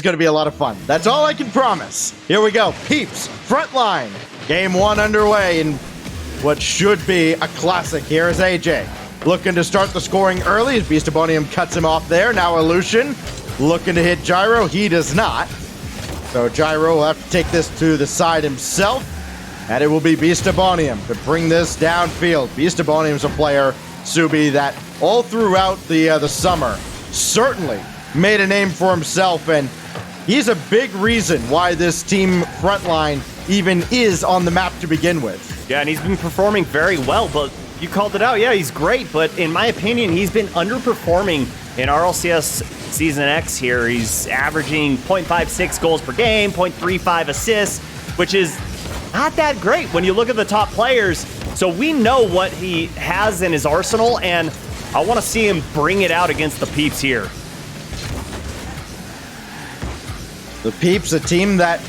going to be a lot of fun. That's all I can promise. Here we go. Peeps, Frontline. Game 1 underway in what should be a classic. Here is AJ. Looking to start the scoring early as Beastabonium cuts him off there. Now Illusion looking to hit Gyro. He does not. So Gyro will have to take this to the side himself. And it will be Beastabonium to bring this downfield. Beastabonium's a player, Subi, that all throughout the summer certainly made a name for himself. And he's a big reason why this team Frontline even is on the map to begin with. Yeah, and he's been performing very well, but you called it out. Yeah, he's great, but in my opinion, he's been underperforming in RLCS Season X here. He's averaging 0.56 goals per game, 0.35 assists, which is not that great when you look at the top players. So we know what he has in his arsenal, and I want to see him bring it out against the Peeps here. The Peeps, a team that,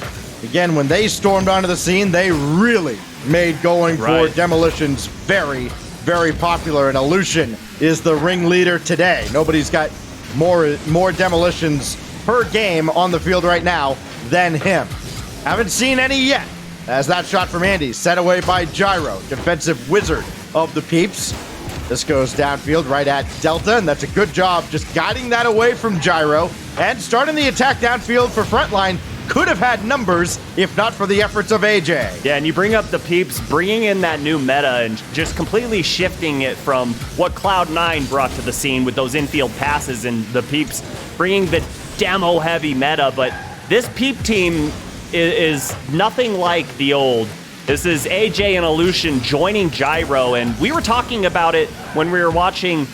again, when they stormed onto the scene, they really made going for demolitions very, very popular. And Illusion is the ringleader today. Nobody's got more demolitions per game on the field right now than him. Haven't seen any yet. As that shot from Andy, set away by Gyro, defensive wizard of the Peeps. This goes downfield right at Delta, and that's a good job just guiding that away from Gyro. And starting the attack downfield for Frontline could have had numbers if not for the efforts of AJ. Yeah, and you bring up the Peeps, bringing in that new meta and just completely shifting it from what Cloud9 brought to the scene with those infield passes, and the Peeps bringing the demo-heavy meta. But this Peep team is nothing like the old. This is AJ and Illusion joining Gyro, and we were talking about it when we were watching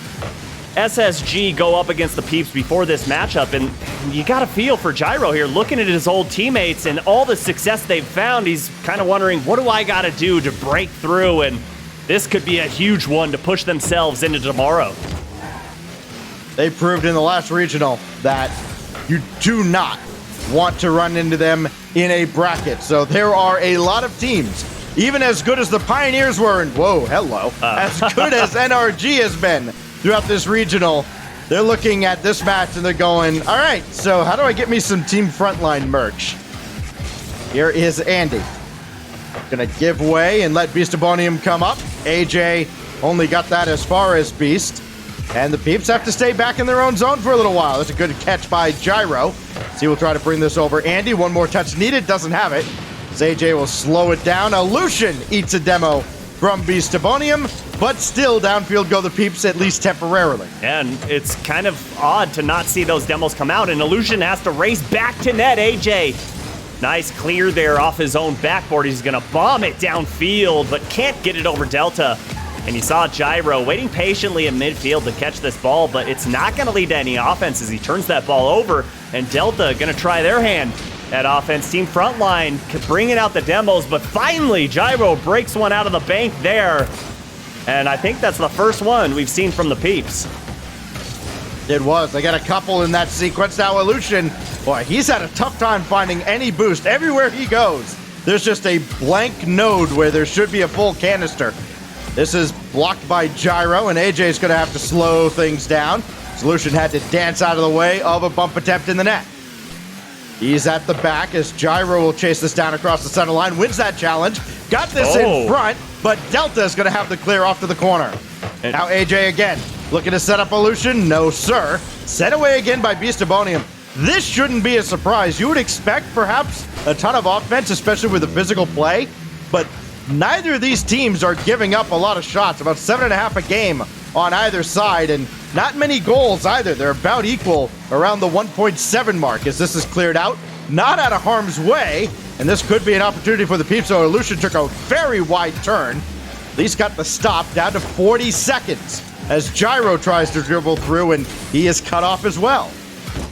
SSG go up against the Peeps before this matchup, and you got a feel for Gyro here. Looking at his old teammates and all the success they've found, he's kind of wondering, what do I got to do to break through? And this could be a huge one to push themselves into tomorrow. They proved in the last regional that you do not want to run into them in a bracket. So there are a lot of teams, even as good as the Pioneers were, and as good as NRG has been throughout this regional. They're looking at this match and they're going, all right, so how do I get me some Team Frontline merch? Here is Andy. Gonna give way and let Beastabonium come up. AJ only got that as far as Beast. And the Peeps have to stay back in their own zone for a little while. That's a good catch by Gyro. So he will try to bring this over. Andy, one more touch needed, doesn't have it. As AJ will slow it down. Illusion eats a demo from Beastabonium, but still downfield go the Peeps, at least temporarily. And it's kind of odd to not see those demos come out, and Illusion has to race back to net. AJ, nice clear there off his own backboard. He's gonna bomb it downfield, but can't get it over Delta. And you saw Gyro waiting patiently in midfield to catch this ball, but it's not going to lead to any offense as he turns that ball over, and Delta going to try their hand at offense. Team Frontline bringing out the demos, but finally Gyro breaks one out of the bank there. And I think that's the first one we've seen from the Peeps. It was. They got a couple in that sequence. Now Illusion, boy, he's had a tough time finding any boost. Everywhere he goes, there's just a blank node where there should be a full canister. This is blocked by Gyro, and AJ's going to have to slow things down. Solution had to dance out of the way of a bump attempt in the net. He's at the back as Gyro will chase this down across the center line, wins that challenge, got this in front, but Delta is going to have the clear off to the corner. Now AJ again, looking to set up Illusion. No, sir. Set away again by Beastabonium. This shouldn't be a surprise. You would expect perhaps a ton of offense, especially with the physical play, but neither of these teams are giving up a lot of shots, about 7.5 a game on either side, and not many goals either. They're about equal around the 1.7 mark as this is cleared out, not out of harm's way, and this could be an opportunity for the Peeps. So Illusion took a very wide turn. At least got the stop down to 40 seconds as Gyro tries to dribble through, and he is cut off as well.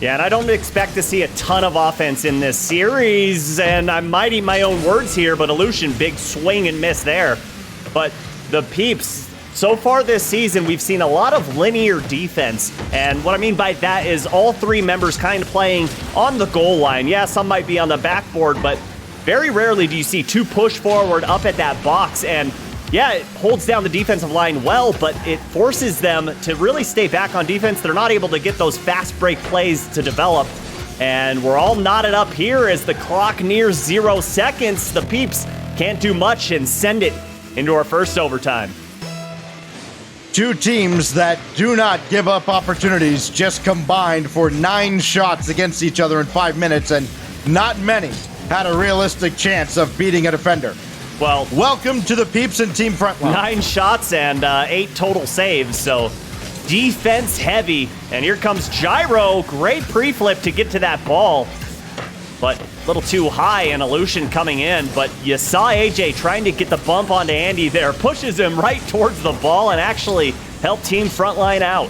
Yeah, and I don't expect to see a ton of offense in this series, and I might eat my own words here, but Illusion, big swing and miss there. But the Peeps, so far this season, we've seen a lot of linear defense, and what I mean by that is all three members kind of playing on the goal line. Yeah, some might be on the backboard, but very rarely do you see two push forward up at that box, and yeah, it holds down the defensive line well, but it forces them to really stay back on defense. They're not able to get those fast break plays to develop. And we're all knotted up here as the clock nears 0 seconds. The Peeps can't do much and send it into our first overtime. Two teams that do not give up opportunities just combined for 9 shots against each other in 5 minutes, and not many had a realistic chance of beating a defender. Well, welcome to the Peeps and Team Frontline. 9 shots and 8 total saves, so defense heavy. And here comes Gyro. Great pre-flip to get to that ball, but a little too high, and Illusion coming in. But you saw AJ trying to get the bump onto Andy there, pushes him right towards the ball and actually helped Team Frontline out.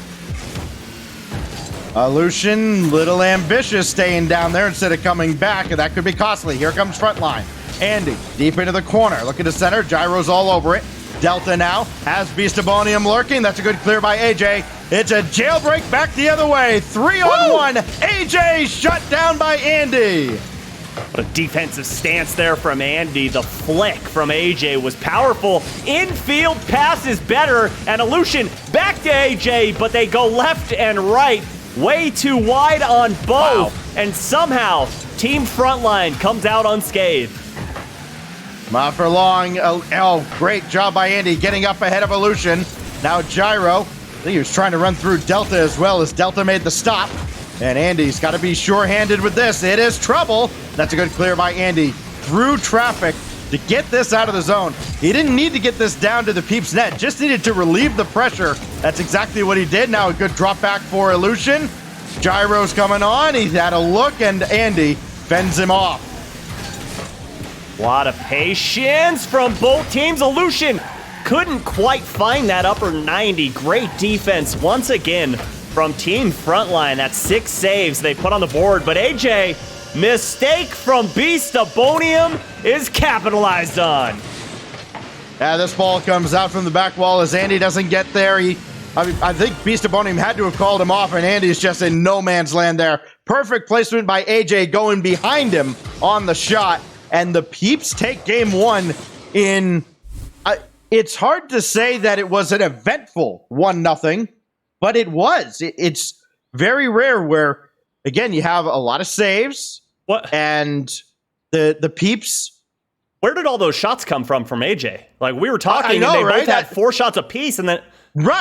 Illusion, little ambitious staying down there instead of coming back, and that could be costly. Here comes Frontline. Andy, deep into the corner, looking to center, Gyro's all over it. Delta now has Beastabonium lurking. That's a good clear by AJ. It's a jailbreak back the other way. 3-on-1. AJ shut down by Andy. What a defensive stance there from Andy. The flick from AJ was powerful. Infield pass is better, and Illusion back to AJ, but they go left and right. Way too wide on both. Wow. And somehow, Team Frontline comes out unscathed. Not for long. Oh, great job by Andy getting up ahead of Illusion. Now Gyro. I think he was trying to run through Delta as well as Delta made the stop. And Andy's got to be sure-handed with this. It is trouble. That's a good clear by Andy through traffic to get this out of the zone. He didn't need to get this down to the Peeps net, just needed to relieve the pressure. That's exactly what he did. Now a good drop back for Illusion. Gyro's coming on. He's had a look, and Andy fends him off. A lot of patience from both teams. Illusion couldn't quite find that upper 90. Great defense once again from Team Frontline. That's 6 saves they put on the board, but AJ, mistake from Beastabonium is capitalized on. Yeah, this ball comes out from the back wall as Andy doesn't get there. I think Beastabonium had to have called him off, and Andy's just in no man's land there. Perfect placement by AJ going behind him on the shot, and the Peeps take game 1 in... it's hard to say that it was an eventful 1-0, but it was. It's very rare where, again, you have a lot of saves. What? And the Peeps. Where did all those shots come from AJ? Like, we were talking, know, and they right? both had 4 shots apiece, and then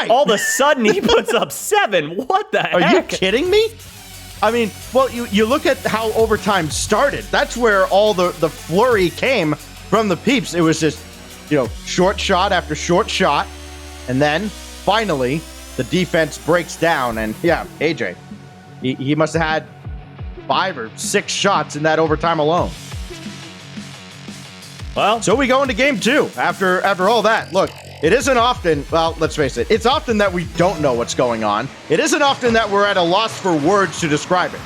all of a sudden he puts up 7. What the heck? Are you kidding me? I mean, well, you look at how overtime started. That's where all the flurry came from the Peeps. It was just, short shot after short shot, and then finally the defense breaks down, and yeah, AJ, he must have had 5 or 6 shots in that overtime alone. Well, so we go into game 2 after all that. Look, it isn't often, well, let's face it, it's often that we don't know what's going on. It isn't often that we're at a loss for words to describe it.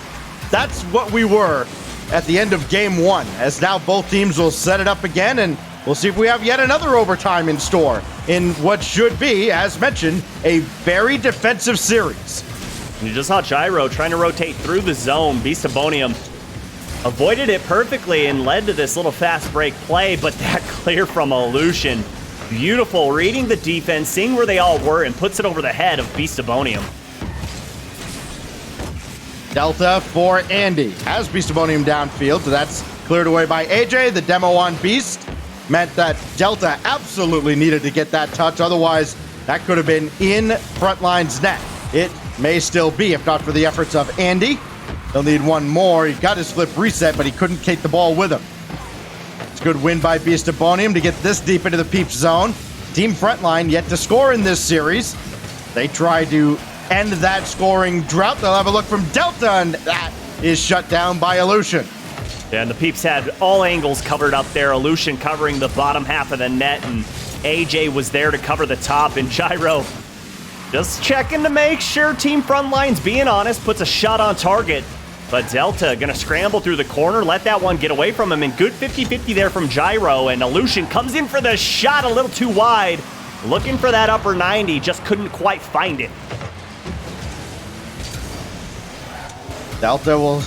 That's what we were at the end of game 1, as now both teams will set it up again, and we'll see if we have yet another overtime in store in what should be, as mentioned, a very defensive series. You just saw Gyro trying to rotate through the zone. Beastabonium avoided it perfectly and led to this little fast break play, but that clear from Illusion. Beautiful, reading the defense, seeing where they all were, and puts it over the head of Beastabonium. Delta for Andy. Has Beastabonium downfield, so that's cleared away by AJ. The demo on Beast meant that Delta absolutely needed to get that touch. Otherwise, that could have been in Frontline's net. It may still be, if not for the efforts of Andy. He'll need one more. He got his flip reset, but he couldn't take the ball with him. It's a good win by Beastabonium to get this deep into the Peeps zone. Team Frontline yet to score in this series. They try to end that scoring drought. They'll have a look from Delta, and that is shut down by Illusion. Yeah, and the Peeps had all angles covered up there. Illusion covering the bottom half of the net, and AJ was there to cover the top, and Gyro just checking to make sure Team Frontline's being honest, puts a shot on target. But Delta gonna scramble through the corner, let that one get away from him, and good 50-50 there from Gyro, and Illusion comes in for the shot a little too wide. Looking for that upper 90, just couldn't quite find it. Delta will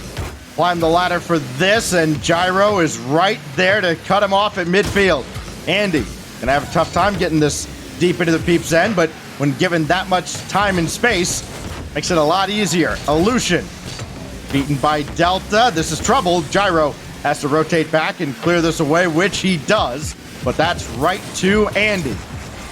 climb the ladder for this, and Gyro is right there to cut him off at midfield. Andy gonna have a tough time getting this deep into the Peeps end, but when given that much time and space, makes it a lot easier. Illusion beaten by Delta. This is trouble. Gyro has to rotate back and clear this away, which he does, but that's right to Andy.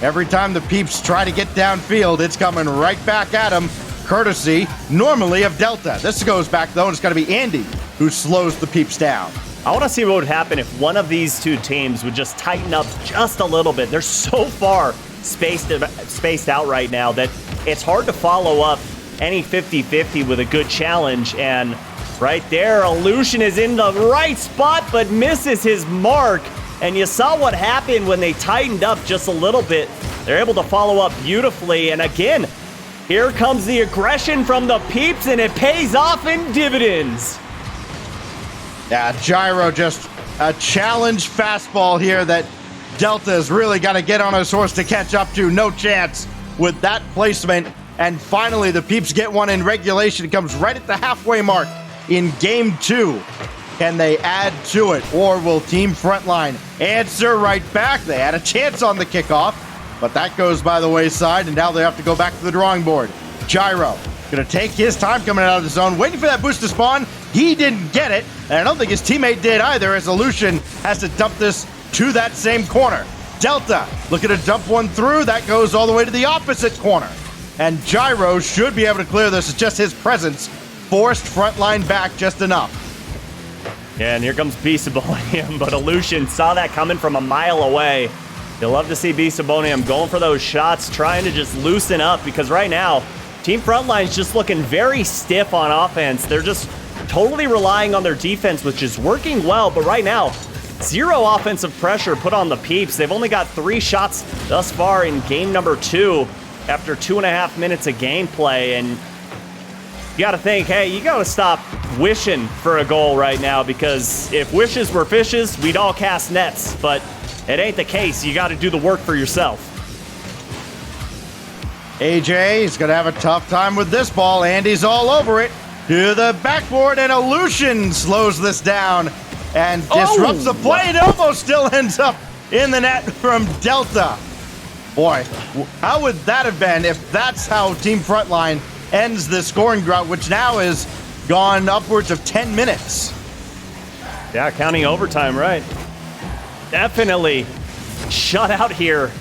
Every time the Peeps try to get downfield, it's coming right back at him, courtesy normally of Delta. This goes back, though, and it's going to be Andy who slows the Peeps down. I want to see what would happen if one of these two teams would just tighten up just a little bit. They're so far spaced out right now that it's hard to follow up any 50-50 with a good challenge. And right there, Illusion is in the right spot but misses his mark. And you saw what happened when they tightened up just a little bit. They're able to follow up beautifully. And again, here comes the aggression from the Peeps, and it pays off in dividends. Yeah, Gyro just a challenge fastball here that Delta's really got to get on his horse to catch up to. No chance with that placement. And finally, the Peeps get one in regulation. It comes right at the halfway mark in game 2. Can they add to it, or will Team Frontline answer right back? They had a chance on the kickoff, but that goes by the wayside, and now they have to go back to the drawing board. Gyro gonna take his time coming out of the zone, waiting for that boost to spawn. He didn't get it, and I don't think his teammate did either, as Illusion has to dump this to that same corner. Delta looking to dump one through. That goes all the way to the opposite corner. And Gyro should be able to clear this. It's just his presence forced Frontline back just enough. Yeah, and here comes Beastabonium, but Illusion saw that coming from a mile away. You'll love to see Beastabonium going for those shots, trying to just loosen up, because right now, Team Frontline's just looking very stiff on offense. They're just totally relying on their defense, which is working well, but right now, zero offensive pressure put on the Peeps. They've only got 3 shots thus far in game number 2 after 2.5 minutes of gameplay, and you got to think, hey, you got to stop wishing for a goal right now, because if wishes were fishes, we'd all cast nets, but it ain't the case. You got to do the work for yourself. AJ is going to have a tough time with this ball. Andy's all over it. To the backboard, and Illusion slows this down and disrupts the play. It almost still ends up in the net from Delta. Boy, how would that have been if that's how Team Frontline ends the scoring drought, which now is gone upwards of 10 minutes. Yeah, counting overtime, right. Definitely shut out here.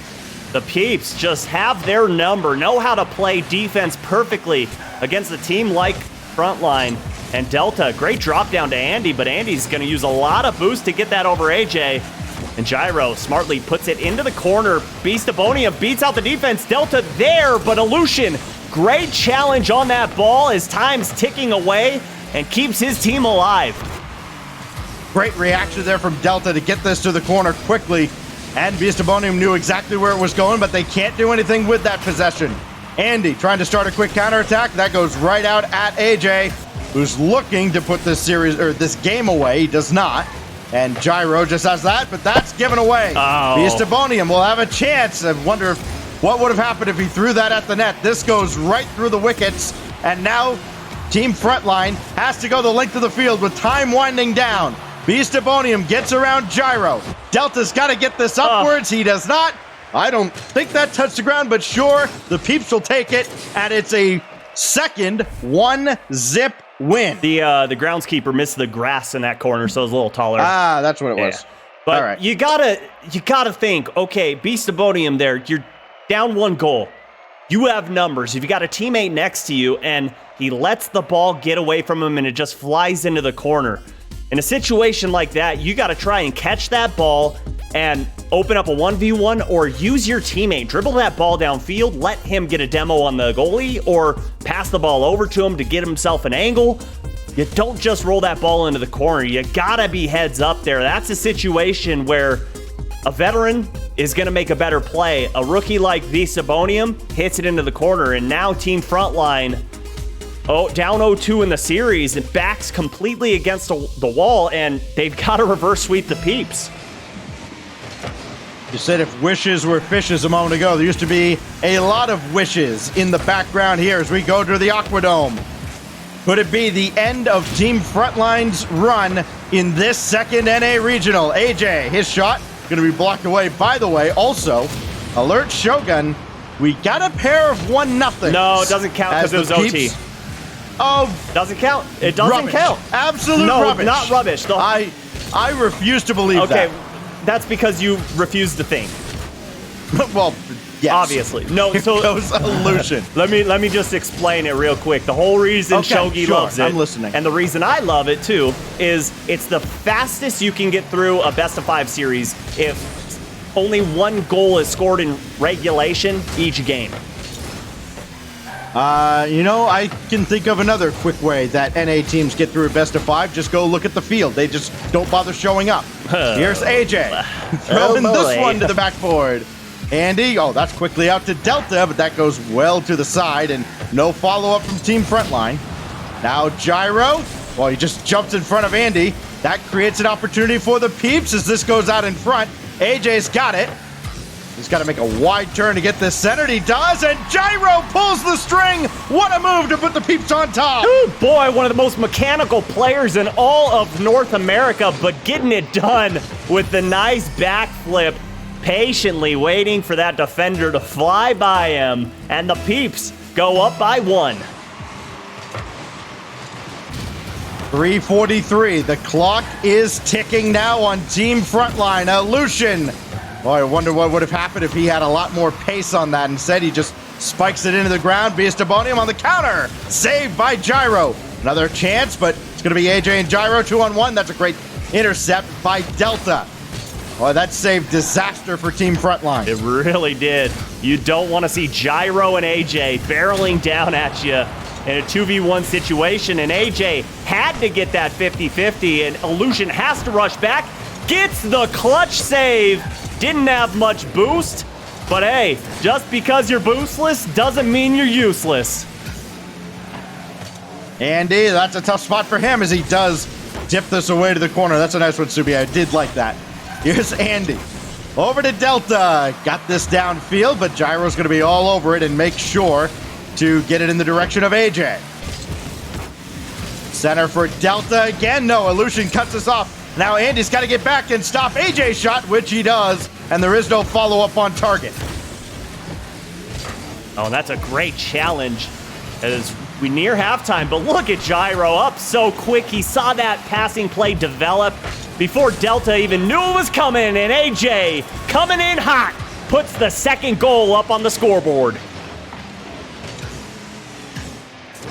The Peeps just have their number, know how to play defense perfectly against a team like Frontline. And Delta, great drop down to Andy, but Andy's going to use a lot of boost to get that over AJ. And Gyro smartly puts it into the corner. Beastabonium beats out the defense. Delta there, but Illusion, great challenge on that ball as time's ticking away and keeps his team alive. Great reaction there from Delta to get this to the corner quickly. And Beastabonium knew exactly where it was going, but they can't do anything with that possession. Andy trying to start a quick counterattack. That goes right out at AJ, who's looking to put this series or this game away. He does not. And Gyro just has that, but that's given away. Beastabonium will have a chance. I wonder what would have happened if he threw that at the net. This goes right through the wickets, and now Team Frontline has to go the length of the field with time winding down. Beastabonium gets around Gyro. Delta's got to get this upwards. He does not. I don't think that touched the ground, but sure, the Peeps will take it, and it's a second 1-zip win. The groundskeeper missed the grass in that corner, so it was a little taller. Ah, that's what it was. Yeah. But all right. you gotta think, okay, Beastabonium there, you're down 1 goal. You have numbers. If you got a teammate next to you and he lets the ball get away from him and it just flies into the corner. In a situation like that, you got to try and catch that ball and open up a 1v1, or use your teammate. Dribble that ball downfield, let him get a demo on the goalie, or pass the ball over to him to get himself an angle. You don't just roll that ball into the corner. You got to be heads up there. That's a situation where a veteran is going to make a better play. A rookie like Beastabonium hits it into the corner, and now Team Frontline, down 0-2 in the series, and backs completely against the wall, and they've got to reverse sweep the Peeps. You said if wishes were fishes a moment ago. There used to be a lot of wishes in the background here as we go to the Aquadome. Could it be the end of Team Frontline's run in this second NA Regional? AJ, his shot going to be blocked away. By the way, also, alert Shogun, we got a pair of 1-0. No, it doesn't count because it was OT. of Doesn't count. It doesn't rubbish. count. Absolute no, rubbish. not rubbish. I refuse to believe that. Okay, that's because you refuse to think. Well, yes. Obviously. No, so goes Illusion. let me just explain it real quick. The whole reason Shogi loves it, I'm listening. and the reason I love it too, is it's the fastest you can get through a best of 5 series if only one goal is scored in regulation each game. You know, I can think of another quick way that NA teams get through a best of 5. Just go look at the field. They just don't bother showing up. Here's AJ throwing this one to the backboard. Andy, oh, that's quickly out to Delta, but that goes well to the side, and no follow-up from Team Frontline. Now Gyro, well, he just jumps in front of Andy. That creates an opportunity for the Peeps as this goes out in front. AJ's got it. He's got to make a wide turn to get this centered. He does, and Gyro pulls the string. What a move to put the Peeps on top. Ooh, boy, one of the most mechanical players in all of North America, but getting it done with the nice backflip. Patiently waiting for that defender to fly by him, and the Peeps go up by 1. 3:43. The clock is ticking now on Team Frontline. Illusion. Boy, I wonder what would have happened if he had a lot more pace on that. Instead, he just spikes it into the ground. Beastabonium on the counter. Saved by Gyro. Another chance, but it's going to be AJ and Gyro 2-on-1. That's a great intercept by Delta. Oh, that saved disaster for Team Frontline. It really did. You don't want to see Gyro and AJ barreling down at you in a 2v1 situation, and AJ had to get that 50-50, and Illusion has to rush back, gets the clutch save. Didn't have much boost, but hey, just because you're boostless doesn't mean you're useless. Andy, that's a tough spot for him as he does dip this away to the corner. That's a nice one, Subi. I did like that. Here's Andy. Over to Delta. Got this downfield, but Gyro's going to be all over it and make sure to get it in the direction of AJ. Center for Delta again. No, Illusion cuts us off. Now Andy's got to get back and stop AJ's shot, which he does, and there is no follow-up on target. Oh, that's a great challenge as we near halftime, but look at Gyro up so quick. He saw that passing play develop before Delta even knew it was coming, and AJ coming in hot puts the second goal up on the scoreboard.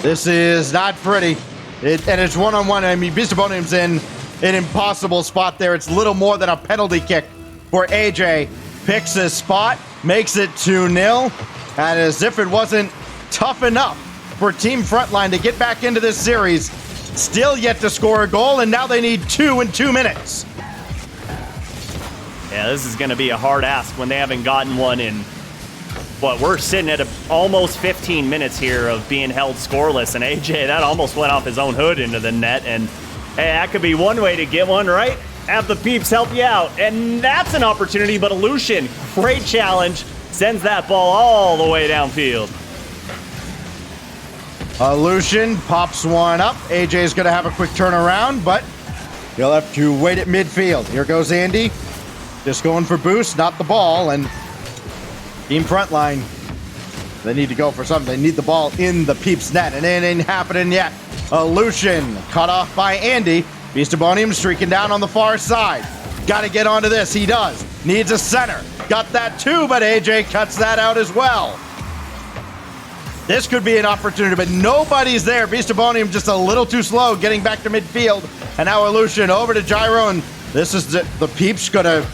This is not pretty, and it's one-on-one. I mean, Beastabonium's in an impossible spot there. It's little more than a penalty kick for AJ. Picks his spot, makes it 2-0, and as if it wasn't tough enough for Team Frontline to get back into this series, still yet to score a goal, and now they need 2 in 2 minutes. Yeah, this is going to be a hard ask when they haven't gotten one in, what, we're sitting at almost 15 minutes here of being held scoreless, and AJ, that almost went off his own hood into the net, and hey, that could be one way to get one, right? Have the Peeps help you out, and that's an opportunity, but Illusion, great challenge, sends that ball all the way downfield. Illusion pops one up. AJ's going to have a quick turnaround, but he'll have to wait at midfield. Here goes Andy. Just going for boost, not the ball, and Team Frontline, they need to go for something. They need the ball in the Peeps net, and it ain't happening yet. Illusion cut off by Andy. Beastabonium streaking down on the far side. Got to get onto this. He does. Needs a center. Got that too, but AJ cuts that out as well. This could be an opportunity, but nobody's there. Beastabonium just a little too slow getting back to midfield. And now Illusion over to Gyro, and this is the Peeps going to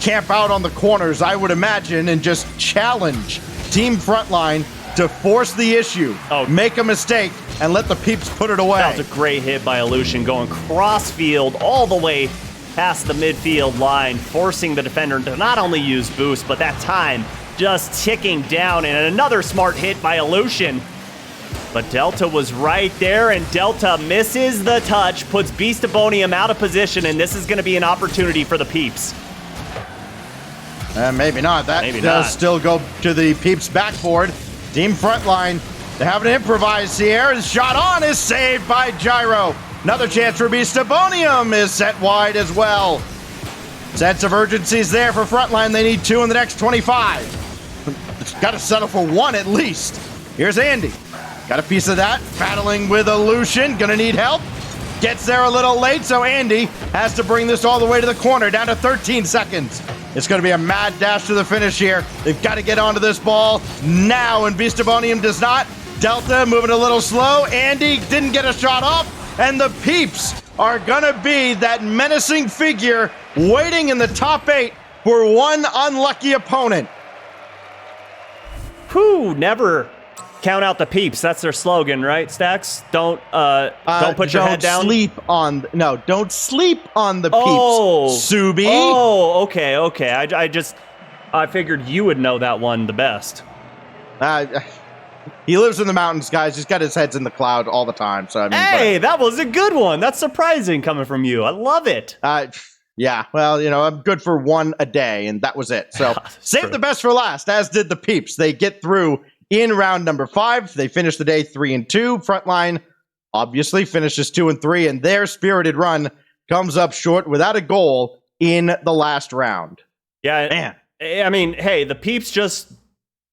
camp out on the corners, I would imagine, and just challenge Team Frontline to force the issue, make a mistake, and let the Peeps put it away. That was a great hit by Illusion, going cross-field all the way past the midfield line, forcing the defender to not only use boost, but that time just ticking down, and another smart hit by Illusion. But Delta was right there, and Delta misses the touch, puts Beastabonium out of position, and this is going to be an opportunity for the Peeps. Maybe not. That maybe does not. still go to the Peeps backboard. Team Frontline, they have an improvise here. His shot on is saved by Gyro. Another chance for Beastabonium is set wide as well. Sense of urgency is there for Frontline. They need 2 in the next 25. It's got to settle for 1 at least. Here's Andy. got a piece of that. Battling with Illusion, gonna need help. Gets there a little late, so Andy has to bring this all the way to the corner, down to 13 seconds. It's going to be a mad dash to the finish here. They've got to get onto this ball now, and Beastabonium does not. Delta moving a little slow. Andy didn't get a shot off, and the Peeps are going to be that menacing figure waiting in the top 8 for one unlucky opponent. Whew, never count out the Peeps. That's their slogan, right, Stacks? Don't put your head down. Don't sleep on the Peeps, Subi. Oh, okay. I figured you would know that one the best. He lives in the mountains, guys. He's got his heads in the cloud all the time. So I mean, hey, that was a good one. That's surprising coming from you. I love it. Yeah, well, I'm good for one a day, and that was it. So save the best for last, as did the Peeps. They get through in round number 5. They finish the day 3-2. Frontline obviously finishes 2-3, and their spirited run comes up short without a goal in the last round. Yeah, man. I mean, hey, the Peeps just,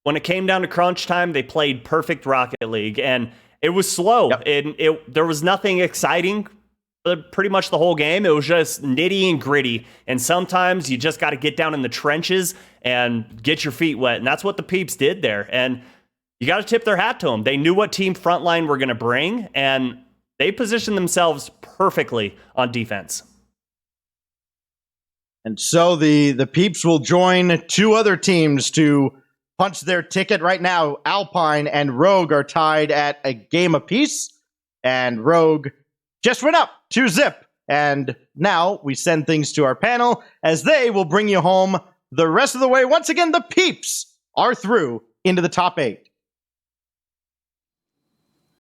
when it came down to crunch time, they played perfect Rocket League, and it was slow. Yep. There was nothing exciting pretty much the whole game. It was just nitty and gritty, and sometimes you just got to get down in the trenches and get your feet wet, and that's what the Peeps did there. And you got to tip their hat to them. They knew what team Frontline were going to bring, and they positioned themselves perfectly on defense. And so the Peeps will join 2 other teams to punch their ticket. Right now, Alpine and Rogue are tied at a game apiece, and Rogue just went up 2-0. And now we send things to our panel, as they will bring you home the rest of the way. Once again, the Peeps are through into the top 8.